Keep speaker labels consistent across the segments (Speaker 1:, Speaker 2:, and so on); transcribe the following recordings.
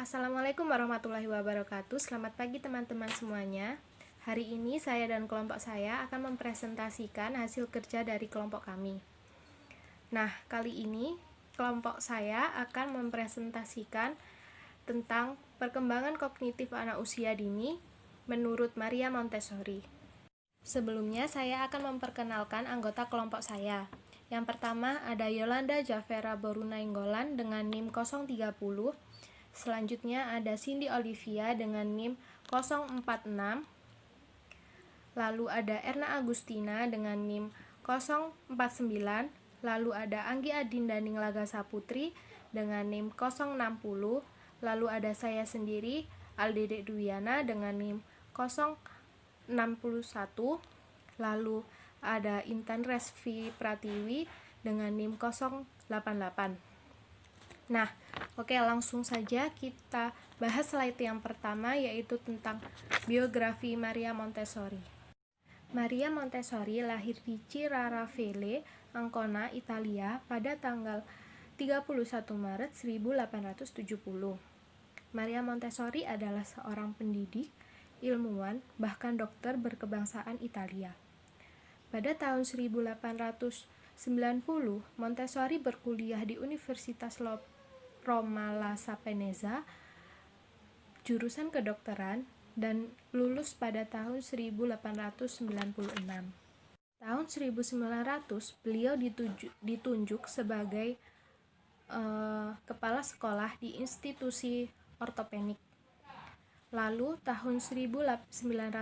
Speaker 1: Assalamualaikum warahmatullahi wabarakatuh. Selamat pagi teman-teman semuanya. Hari ini saya dan kelompok saya akan mempresentasikan hasil kerja dari kelompok kami. Nah, kali ini kelompok saya akan mempresentasikan tentang perkembangan kognitif anak usia dini menurut Maria Montessori. Sebelumnya saya akan memperkenalkan anggota kelompok saya. Yang pertama ada Yolanda Javera Borunainggolan dengan NIM 030. Selanjutnya ada Cindy Olivia dengan NIM 046. Lalu ada Erna Agustina dengan NIM 049. Lalu ada Anggi Adinda Ninglaga Saputri dengan NIM 060. Lalu ada saya sendiri, Aldede Dwiana dengan NIM 061. Lalu ada Intan Resvi Pratiwi dengan NIM 088. Nah, oke, langsung saja kita bahas slide yang pertama, yaitu tentang biografi Maria Montessori. Maria Montessori lahir di Cirarafele, Ancona, Italia pada tanggal 31 Maret 1870. Maria Montessori adalah seorang pendidik, ilmuwan, bahkan dokter berkebangsaan Italia. Pada tahun 1890, Montessori berkuliah di Universitas Roma La Sapienza, jurusan kedokteran, dan lulus pada tahun 1896. Tahun 1900, beliau ditunjuk sebagai kepala sekolah di institusi ortopedik. Lalu tahun 1907,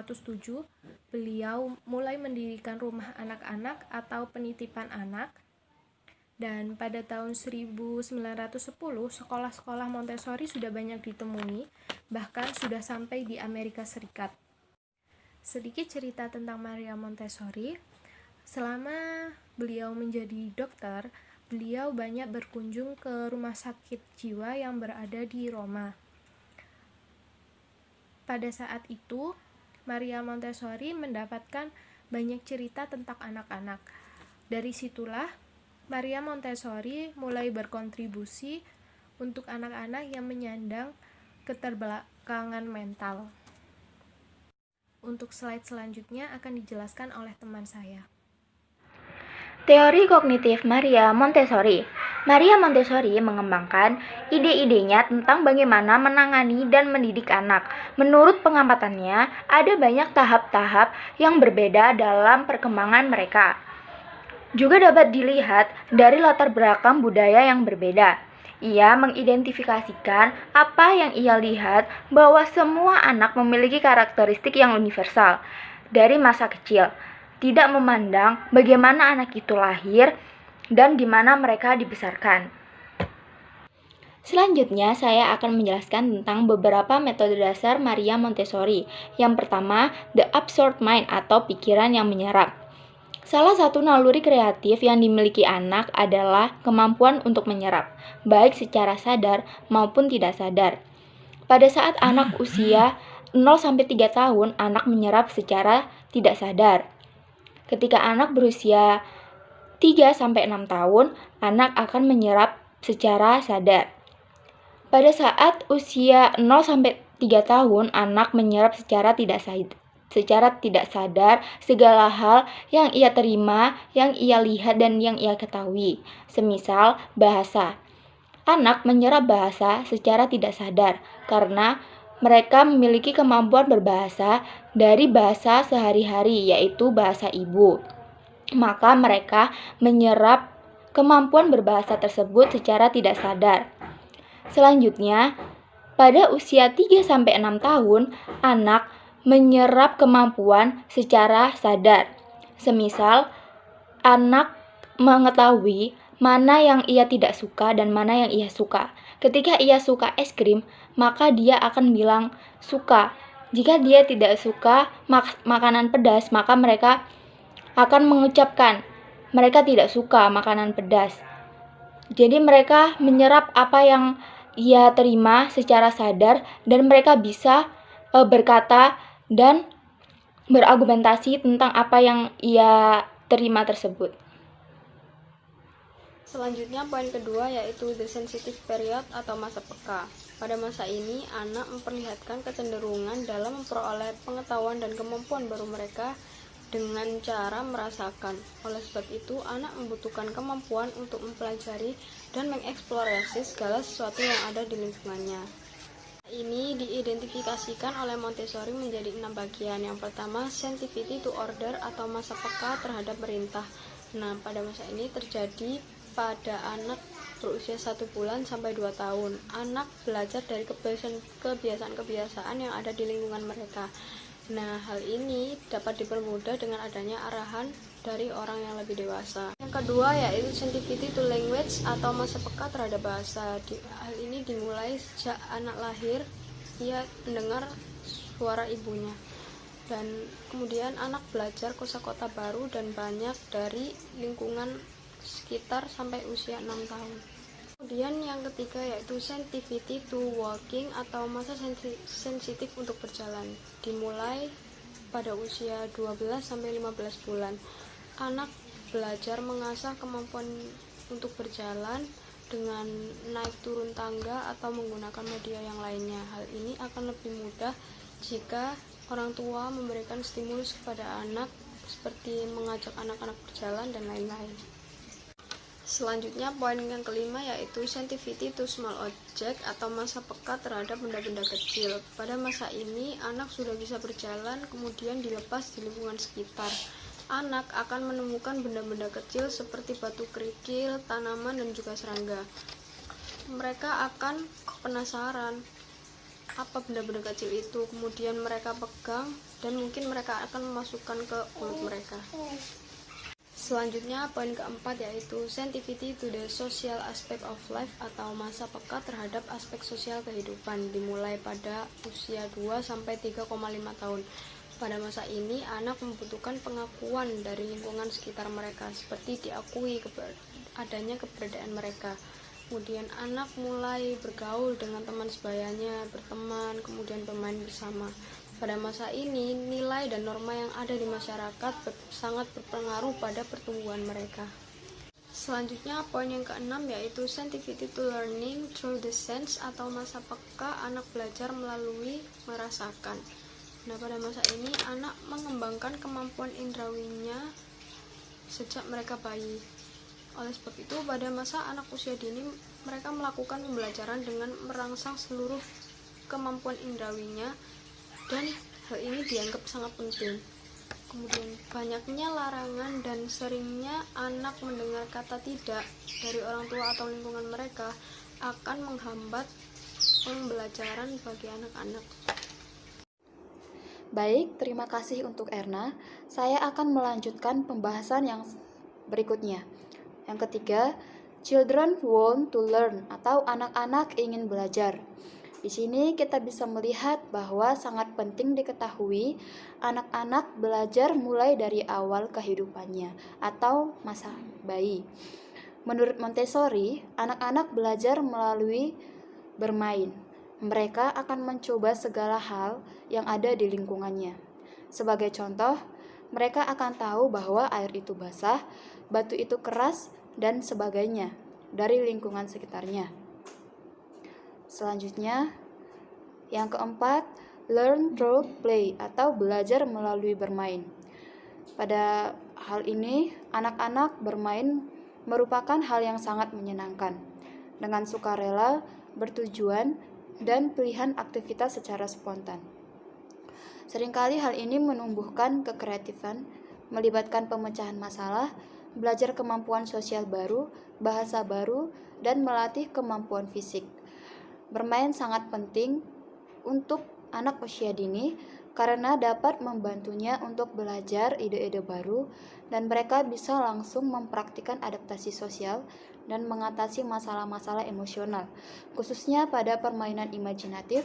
Speaker 1: beliau mulai mendirikan rumah anak-anak atau penitipan anak. Dan pada tahun 1910, sekolah-sekolah Montessori sudah banyak ditemui, bahkan sudah sampai di Amerika Serikat. Sedikit cerita tentang Maria Montessori. Selama beliau menjadi dokter, beliau banyak berkunjung ke rumah sakit jiwa yang berada di Roma. Pada saat itu, Maria Montessori mendapatkan banyak cerita tentang anak-anak. Dari situlah Maria Montessori mulai berkontribusi untuk anak-anak yang menyandang keterbelakangan mental. Untuk slide selanjutnya akan dijelaskan oleh teman saya.
Speaker 2: Teori kognitif Maria Montessori. Maria Montessori mengembangkan ide-idenya tentang bagaimana menangani dan mendidik anak. Menurut pengamatannya, ada banyak tahap-tahap yang berbeda dalam perkembangan mereka. Juga dapat dilihat dari latar belakang budaya yang berbeda. Ia mengidentifikasikan apa yang ia lihat bahwa semua anak memiliki karakteristik yang universal dari masa kecil, tidak memandang bagaimana anak itu lahir dan di mana mereka dibesarkan. Selanjutnya, saya akan menjelaskan tentang beberapa metode dasar Maria Montessori. Yang pertama, the absorbed mind atau pikiran yang menyerap. Salah satu naluri kreatif yang dimiliki anak adalah kemampuan untuk menyerap, baik secara sadar maupun tidak sadar. Pada saat anak usia 0-3 tahun, anak menyerap secara tidak sadar. Ketika anak berusia 3-6 tahun, anak akan menyerap secara sadar. Pada saat usia 0-3 tahun, anak menyerap secara tidak sadar segala hal yang ia terima, yang ia lihat, dan yang ia ketahui. Semisal bahasa. Anak menyerap bahasa secara tidak sadar karena mereka memiliki kemampuan berbahasa dari bahasa sehari-hari, yaitu bahasa ibu. Maka mereka menyerap kemampuan berbahasa tersebut secara tidak sadar. Selanjutnya, pada usia 3-6 tahun, anak menyerap kemampuan secara sadar. Semisal, anak mengetahui mana yang ia tidak suka dan mana yang ia suka. Ketika ia suka es krim, maka dia akan bilang suka. Jika dia tidak suka makanan pedas, maka mereka akan mengucapkan mereka tidak suka makanan pedas. Jadi mereka menyerap apa yang ia terima secara sadar dan mereka bisa berkata dan berargumentasi tentang apa yang ia terima tersebut.
Speaker 3: Selanjutnya poin kedua yaitu the sensitive period atau masa peka. Pada masa ini, anak memperlihatkan kecenderungan dalam memperoleh pengetahuan dan kemampuan baru mereka dengan cara merasakan. Oleh sebab itu, anak membutuhkan kemampuan untuk mempelajari dan mengeksplorasi segala sesuatu yang ada di lingkungannya. Ini diidentifikasikan oleh Montessori menjadi 6 bagian. Yang pertama, sensitivity to order atau masa peka terhadap perintah. Nah, pada masa ini terjadi pada anak berusia 1 bulan sampai 2 tahun. Anak belajar dari kebiasaan-kebiasaan yang ada di lingkungan mereka. Nah, hal ini dapat dipermudah dengan adanya arahan dari orang yang lebih dewasa. Yang kedua yaitu sensitivity to language atau masa peka terhadap bahasa. Hal ini dimulai sejak anak lahir, ia mendengar suara ibunya. Dan kemudian anak belajar kosakata baru dan banyak dari lingkungan sekitar sampai usia 6 tahun. Kemudian yang ketiga yaitu sensitivity to walking atau masa sensitif untuk berjalan. Dimulai pada usia 12 sampai 15 bulan. Anak belajar mengasah kemampuan untuk berjalan dengan naik turun tangga atau menggunakan media yang lainnya. Hal ini akan lebih mudah jika orang tua memberikan stimulus kepada anak seperti mengajak anak-anak berjalan dan lain-lain. Selanjutnya poin yang kelima yaitu sensitivity to small object atau masa peka terhadap benda-benda kecil. Pada masa ini anak sudah bisa berjalan kemudian dilepas di lingkungan sekitar. Anak akan menemukan benda-benda kecil seperti batu kerikil, tanaman, dan juga serangga. Mereka akan penasaran apa benda-benda kecil itu, kemudian mereka pegang dan mungkin mereka akan memasukkan ke mulut mereka. Selanjutnya poin keempat yaitu sensitivity to the social aspect of life atau masa peka terhadap aspek sosial kehidupan, dimulai pada usia 2 sampai 3,5 tahun. Pada masa ini, anak membutuhkan pengakuan dari lingkungan sekitar mereka, seperti diakui adanya keberadaan mereka. Kemudian anak mulai bergaul dengan teman sebayanya, berteman, kemudian bermain bersama. Pada masa ini, nilai dan norma yang ada di masyarakat sangat berpengaruh pada pertumbuhan mereka. Selanjutnya, poin yang keenam yaitu sensitivity to learning through the sense atau masa peka anak belajar melalui merasakan. Nah, pada masa ini anak mengembangkan kemampuan indrawinya sejak mereka bayi. Oleh sebab itu, pada masa anak usia dini, mereka melakukan pembelajaran dengan merangsang seluruh kemampuan indrawinya dan hal ini dianggap sangat penting. Kemudian, banyaknya larangan dan seringnya anak mendengar kata tidak dari orang tua atau lingkungan mereka akan menghambat pembelajaran bagi anak-anak.
Speaker 2: Baik, terima kasih untuk Erna. Saya akan melanjutkan pembahasan yang berikutnya. Yang ketiga, children want to learn atau anak-anak ingin belajar. Di sini kita bisa melihat bahwa sangat penting diketahui anak-anak belajar mulai dari awal kehidupannya atau masa bayi. Menurut Montessori, anak-anak belajar melalui bermain. Mereka akan mencoba segala hal yang ada di lingkungannya. Sebagai contoh, mereka akan tahu bahwa air itu basah, batu itu keras, dan sebagainya dari lingkungan sekitarnya. Selanjutnya, yang keempat, learn through play atau belajar melalui bermain. Pada hal ini, anak-anak bermain merupakan hal yang sangat menyenangkan. Dengan sukarela, bertujuan, dan pilihan aktivitas secara spontan. Seringkali hal ini menumbuhkan kekreatifan, melibatkan pemecahan masalah, belajar kemampuan sosial baru, bahasa baru, dan melatih kemampuan fisik. Bermain sangat penting untuk anak usia dini karena dapat membantunya untuk belajar ide-ide baru dan mereka bisa langsung mempraktikkan adaptasi sosial dan mengatasi masalah-masalah emosional, khususnya pada permainan imajinatif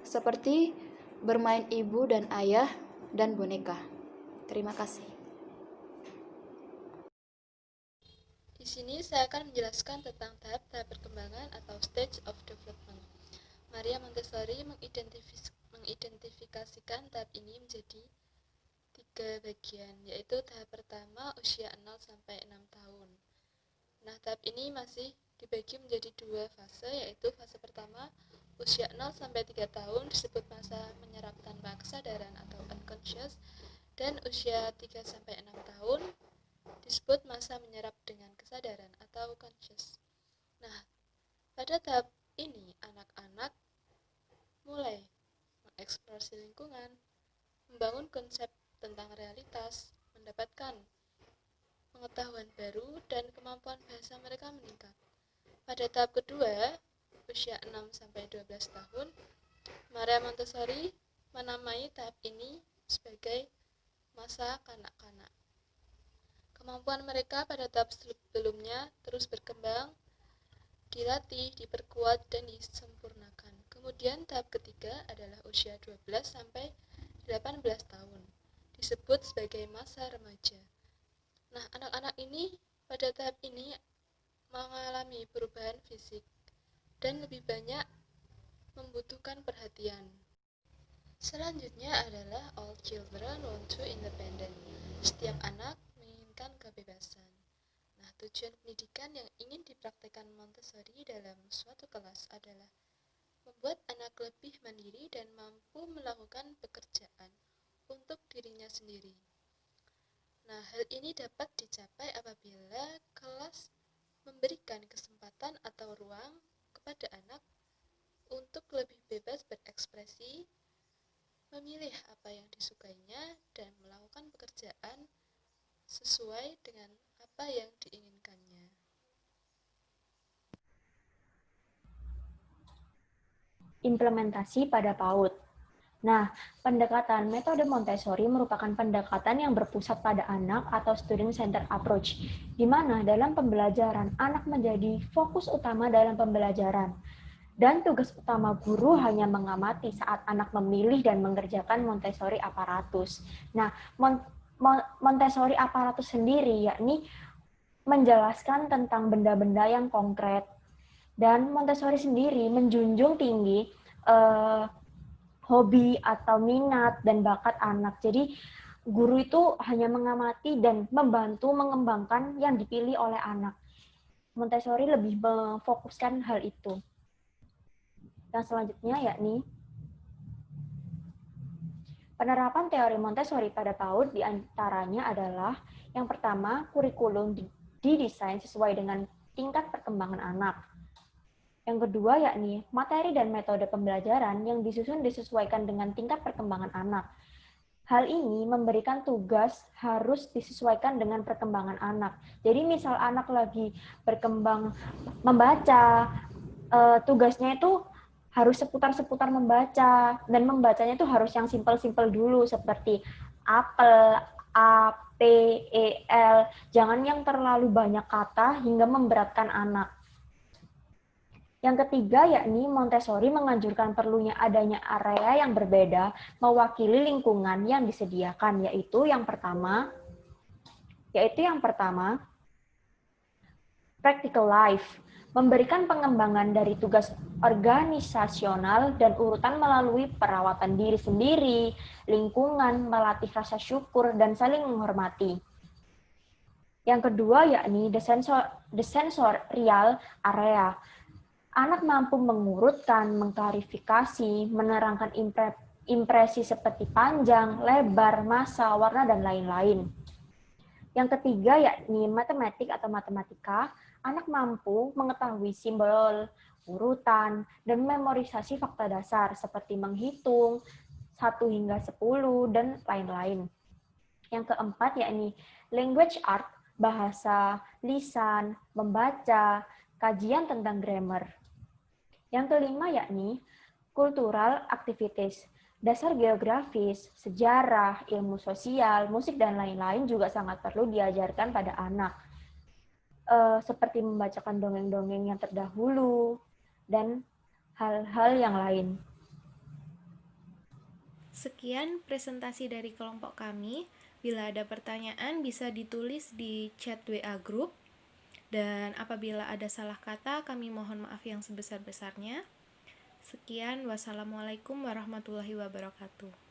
Speaker 2: seperti bermain ibu dan ayah dan boneka. Terima kasih.
Speaker 4: Di sini saya akan menjelaskan tentang tahap-tahap perkembangan atau stage of development. Maria Montessori mengidentifikasikan tahap ini menjadi 3 bagian, yaitu tahap pertama usia 0 sampai 6 tahun. Nah, tahap ini masih dibagi menjadi 2 fase, yaitu fase pertama Usia 0-3 tahun disebut masa menyerap tanpa kesadaran atau unconscious, dan usia 3-6 tahun disebut masa menyerap dengan kesadaran atau conscious. Nah, pada tahap ini anak-anak mulai mengeksplorasi lingkungan, membangun konsep tentang realitas, mendapatkan pengetahuan baru, dan kemampuan bahasa mereka meningkat. Pada tahap kedua, usia 6-12 tahun, Maria Montessori menamai tahap ini sebagai masa kanak-kanak. Kemampuan mereka pada tahap sebelumnya terus berkembang, dilatih, diperkuat, dan disempurnakan. Kemudian tahap ketiga adalah usia 12-18 tahun, disebut sebagai masa remaja. Nah, anak-anak ini pada tahap ini mengalami perubahan fisik dan lebih banyak membutuhkan perhatian. Selanjutnya adalah all children want to independent. Setiap anak menginginkan kebebasan. Nah, tujuan pendidikan yang ingin dipraktikkan Montessori dalam suatu kelas adalah membuat anak lebih mandiri dan mampu melakukan pekerjaan untuk dirinya sendiri. Nah, hal ini dapat dicapai apabila kelas memberikan kesempatan atau ruang kepada anak untuk lebih bebas berekspresi, memilih apa yang disukainya, dan melakukan pekerjaan sesuai dengan apa yang diinginkannya.
Speaker 2: Implementasi pada PAUD. Nah, pendekatan metode Montessori merupakan pendekatan yang berpusat pada anak atau student-centered approach, di mana dalam pembelajaran anak menjadi fokus utama dalam pembelajaran. Dan tugas utama guru hanya mengamati saat anak memilih dan mengerjakan Montessori aparatus. Nah, Montessori aparatus sendiri yakni menjelaskan tentang benda-benda yang konkret. Dan Montessori sendiri menjunjung tinggi hobi atau minat dan bakat anak. Jadi guru itu hanya mengamati dan membantu mengembangkan yang dipilih oleh anak. Montessori lebih memfokuskan hal itu. Yang selanjutnya yakni penerapan teori Montessori pada PAUD diantaranya adalah yang pertama, kurikulum didesain sesuai dengan tingkat perkembangan anak. Yang kedua yakni materi dan metode pembelajaran yang disusun disesuaikan dengan tingkat perkembangan anak. Hal ini memberikan tugas harus disesuaikan dengan perkembangan anak. Jadi misal anak lagi berkembang membaca, tugasnya itu harus seputar-seputar membaca, dan membacanya itu harus yang simpel-simpel dulu seperti apel, A, P, E, L. Jangan yang terlalu banyak kata hingga memberatkan anak. Yang ketiga yakni Montessori menganjurkan perlunya adanya area yang berbeda mewakili lingkungan yang disediakan, yaitu yang pertama practical life, memberikan pengembangan dari tugas organisasional dan urutan melalui perawatan diri sendiri, lingkungan, melatih rasa syukur, dan saling menghormati. Yang kedua yakni the sensorial area. Anak mampu mengurutkan, mengklarifikasi, menerangkan impresi seperti panjang, lebar, massa, warna, dan lain-lain. Yang ketiga yakni matematik atau matematika. Anak mampu mengetahui simbol, urutan, dan memorisasi fakta dasar seperti menghitung 1 hingga 10 dan lain-lain. Yang keempat yakni language art, bahasa, lisan, membaca, kajian tentang grammar. Yang kelima yakni cultural activities, dasar geografis, sejarah, ilmu sosial, musik, dan lain-lain juga sangat perlu diajarkan pada anak. Seperti membacakan dongeng-dongeng yang terdahulu, dan hal-hal yang lain.
Speaker 1: Sekian presentasi dari kelompok kami. Bila ada pertanyaan bisa ditulis di chat WA group. Dan apabila ada salah kata, kami mohon maaf yang sebesar-besarnya. Sekian, wassalamualaikum warahmatullahi wabarakatuh.